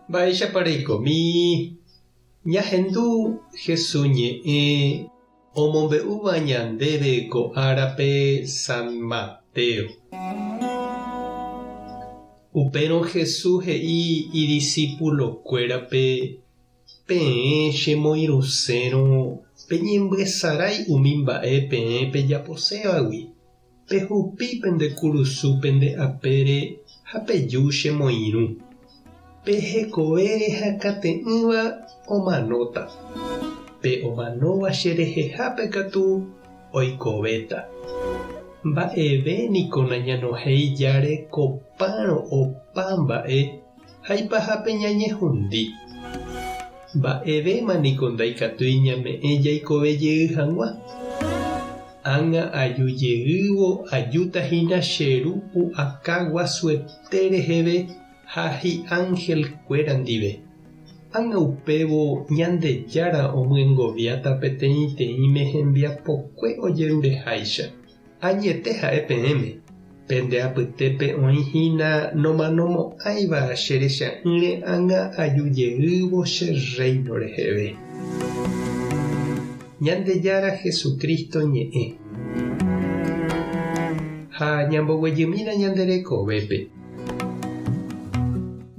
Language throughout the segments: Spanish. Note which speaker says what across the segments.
Speaker 1: Vaya pareikomi ñahendu Jesús ñe'ẽ omombe'úva ñandéve ko árape San Mateo. Upérõ Jesús he'i idiscípulokuérape peẽ chemoirusérõ peñembyasarái umi mba'e peẽ pejaposévagui, pehupi pende kurusu pende apére ha peju chemoirũ. Pehekove rehakate'ỹva omanóta. Pe omanóva cherehehápe katu oikovéta. Mba'evéniko nañanohéi járe kopárõ opa mba'e ha ipahápe ñañehundi. Mba'evémaniko ndaikatúi ñame'ẽ jaikovejey hag̃ua. Ág̃a ajujeývo ajútahína che rupu aka guasuete reheve ha hi'ãngel-kuéra ndive. Ág̃a upévo Ñandejára omyengoviáta peteĩteĩme hembiapokue ojerureháicha. Añete ha'e peẽme. Pende apytépe oĩhína nomanomo'ãiva cherecha'ỹre ág̃a ajujeývo che reino reheve. Ñandejára Jesucristo ñe'ẽ. Ha ñamboguejymína ñande rekovépe.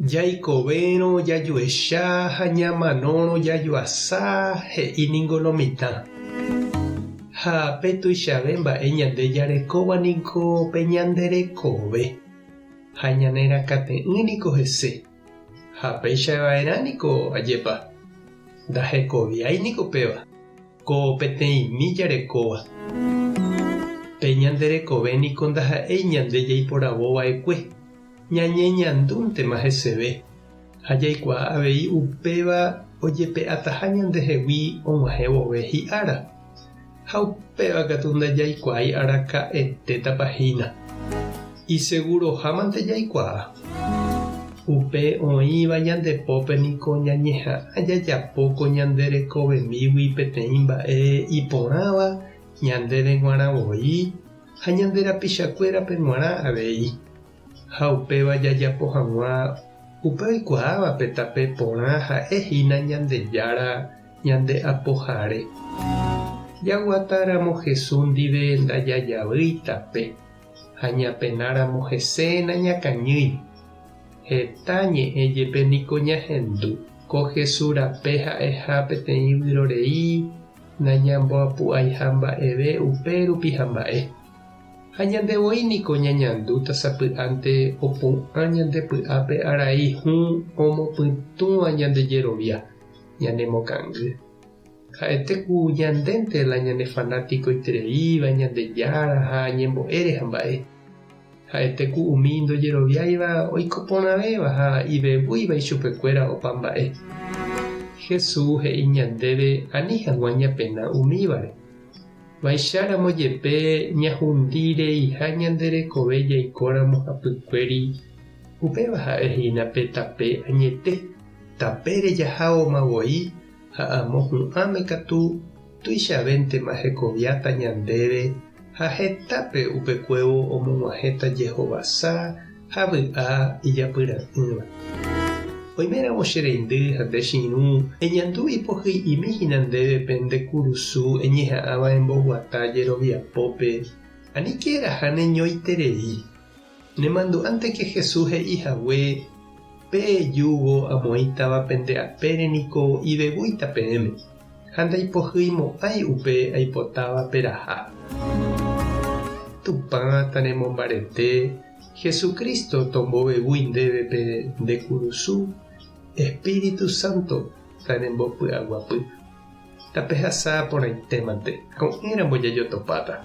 Speaker 1: Jaikovérõ jajuecha ha ñamanórõ jajuasa he'íningo lo mitã. Ha petuichave mba'e ñande jarekóvaniko pe ñanderekove. Ha ñanerakate'ỹniko hese. Ha peichava'erãniko ajépa. Ndahekoviáiniko péva. Ko peteĩmi jarekóva. Pe ñanderekovéniko ndaha'éi ñande jaiporavova'ekue. Ñañeñandúntema heseve. Ha jaikuaa avei upéva ojepe'ataha ñandehegui og̃uahẽvove hi'ára. Ha upéva katu ndajaikuái araka'etétapahína. Isegurohámante jaikuaa. Upe oĩva ñandepópeniko ñañeha'ã jajapóko ñanderekovemígui peteĩ mba'e iporãva ñandéve g̃uarãvoi ha ñanderapichakuéra peguara avei. Ha upéva jajapo hag̃ua upe oikuaávape tape porã ha'ehína Ñandejára ñande apoháre. Jaguatáramo Jesús ndive ndajajavýi tape ha ñapenáramo heséna ñakañýi. Heta ñe'ẽ jepe niko ñahendu ko Jesús rape ha'eha peteĩ vyrorei nañamboapu'aiha mba'eve upérupi ha mba'e. Ha ñandevoíniko ñañandu tasapy'ánte opu'ã ñandepy'ápe arai hũ omopytũva ñandejerovia ñanemokãngy. Ha'etéku ñandénte la ñane fanáticoitereíva Ñandejára ha ñembo'ére ha mba'e. Ha'etéku umi ndojeroviáiva oikoporãvéva ha ivevúiva ichupekuéra opa mba'e. Jesús he'i ñandéve ani hag̃ua ñapena umívare. Vaicharamo jepe ñahundireiha ñanderekove jaikóramo hapykuéri upéva ha'ehína pe tape añete tapére jahávomavoi ha amo hu'ãme katu tuichavéntema hekoviáta ñandéve ha hetápe upekuévo omog̃uahẽta jehovasa ha vy'a ijapyra'ỹva. Oiméramo che reindy ha nde chiru eñandu ipohy'imíhina ndéve pende kurusu eñeha'ãva emboguata jeroviapópe anikéra ha neñoiterei. Nemandu'ánteke Jesús he'ihague pe'ejúvo amoĩtáva pende apéreniko ivevúita peẽme ha ndaipohýimo'ãi upe aipotáva peraha. Tupã tanemombarete Jesucristo tombovevúi ndéve pe nde kurusu. Espíritu Santo tanembopy'aguapy. Tapehasa porãitémante ko'ẽramo jajotopáta.